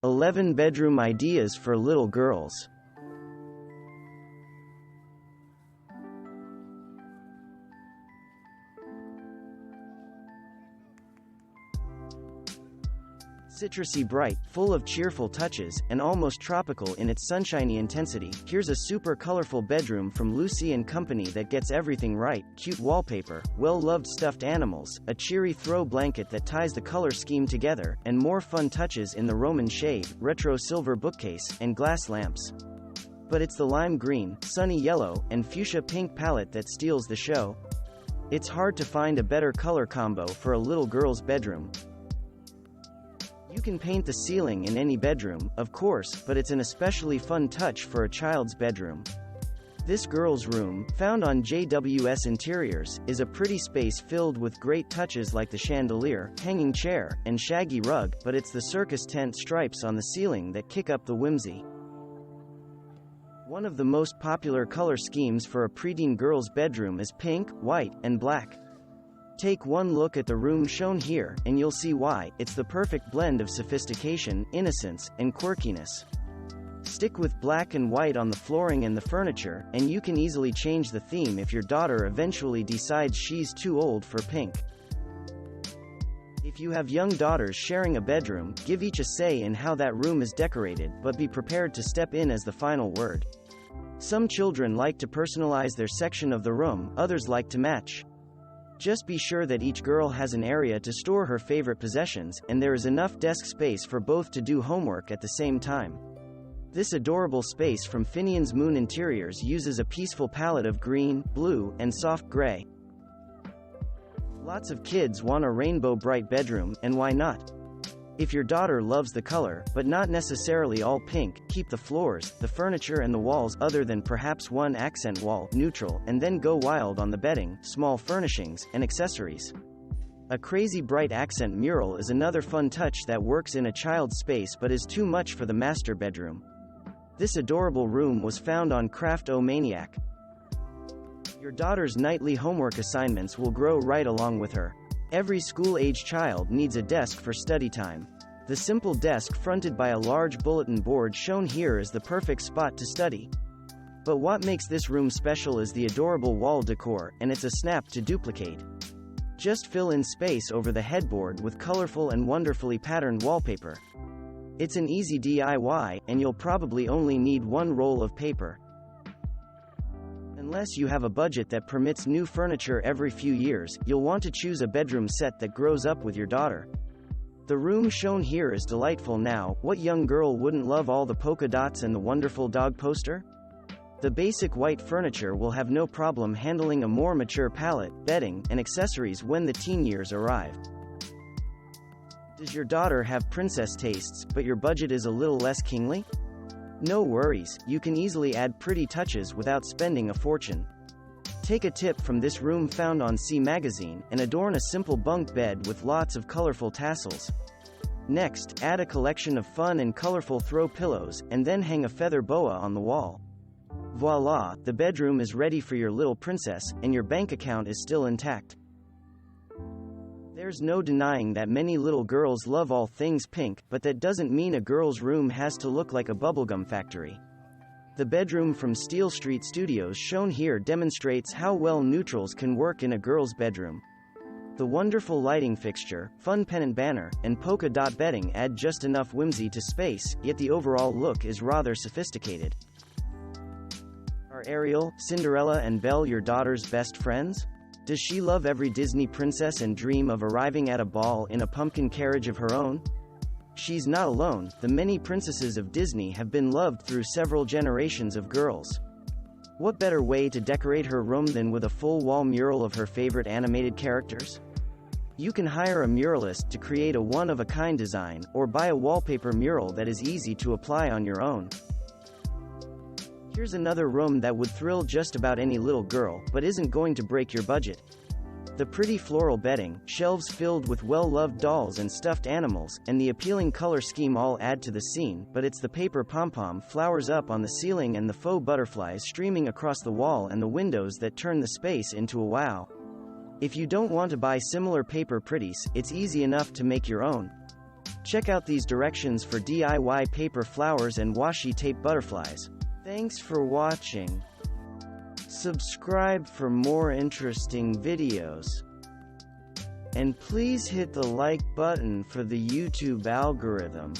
11 bedroom ideas for little girls. Citrusy bright, full of cheerful touches, and almost tropical in its sunshiny intensity, here's a super colorful bedroom from Lucy & Company that gets everything right: cute wallpaper, well-loved stuffed animals, a cheery throw blanket that ties the color scheme together, and more fun touches in the Roman shade, retro silver bookcase, and glass lamps. But it's the lime green, sunny yellow, and fuchsia pink palette that steals the show. It's hard to find a better color combo for a little girl's bedroom. You can paint the ceiling in any bedroom, of course, but it's an especially fun touch for a child's bedroom. This girl's room, found on JWS Interiors, is a pretty space filled with great touches like the chandelier, hanging chair, and shaggy rug, but it's the circus tent stripes on the ceiling that kick up the whimsy. One of the most popular color schemes for a preteen girl's bedroom is pink, white, and black. Take one look at the room shown here, and you'll see why. It's the perfect blend of sophistication, innocence, and quirkiness. Stick with black and white on the flooring and the furniture, and you can easily change the theme if your daughter eventually decides she's too old for pink. If you have young daughters sharing a bedroom, give each a say in how that room is decorated, but be prepared to step in as the final word. Some children like to personalize their section of the room, others like to match. Just be sure that each girl has an area to store her favorite possessions, and there is enough desk space for both to do homework at the same time. This adorable space from Finian's Moon Interiors uses a peaceful palette of green, blue, and soft gray. Lots of kids want a rainbow bright bedroom, and why not? If your daughter loves the color, but not necessarily all pink, keep the floors, the furniture and the walls other than perhaps one accent wall neutral, and then go wild on the bedding, small furnishings, and accessories. A crazy bright accent mural is another fun touch that works in a child's space but is too much for the master bedroom. This adorable room was found on Craft-O-Maniac. Your daughter's nightly homework assignments will grow right along with her. Every school-age child needs a desk for study time. The simple desk fronted by a large bulletin board shown here is the perfect spot to study. But what makes this room special is the adorable wall decor, and it's a snap to duplicate. Just fill in space over the headboard with colorful and wonderfully patterned wallpaper. It's an easy DIY, and you'll probably only need one roll of paper. Unless you have a budget that permits new furniture every few years, you'll want to choose a bedroom set that grows up with your daughter. The room shown here is delightful now. What young girl wouldn't love all the polka dots and the wonderful dog poster? The basic white furniture will have no problem handling a more mature palette, bedding, and accessories when the teen years arrive. Does your daughter have princess tastes, but your budget is a little less kingly? No worries, you can easily add pretty touches without spending a fortune. Take a tip from this room found on C Magazine, and adorn a simple bunk bed with lots of colorful tassels. Next, add a collection of fun and colorful throw pillows, and then hang a feather boa on the wall. Voila, the bedroom is ready for your little princess, and your bank account is still intact. There's no denying that many little girls love all things pink, but that doesn't mean a girl's room has to look like a bubblegum factory. The bedroom from Steel Street Studios shown here demonstrates how well neutrals can work in a girl's bedroom. The wonderful lighting fixture, fun pennant banner, and polka dot bedding add just enough whimsy to space, yet the overall look is rather sophisticated. Are Ariel, Cinderella, and Belle your daughter's best friends? Does she love every Disney princess and dream of arriving at a ball in a pumpkin carriage of her own? She's not alone. The many princesses of Disney have been loved through several generations of girls. What better way to decorate her room than with a full wall mural of her favorite animated characters? You can hire a muralist to create a one-of-a-kind design, or buy a wallpaper mural that is easy to apply on your own. Here's another room that would thrill just about any little girl, but isn't going to break your budget. The pretty floral bedding, shelves filled with well-loved dolls and stuffed animals, and the appealing color scheme all add to the scene, but it's the paper pom-pom flowers up on the ceiling and the faux butterflies streaming across the wall and the windows that turn the space into a wow. If you don't want to buy similar paper pretties, it's easy enough to make your own. Check out these directions for DIY paper flowers and washi tape butterflies. Thanks for watching. Subscribe for more interesting videos. And please hit the like button for the YouTube algorithm.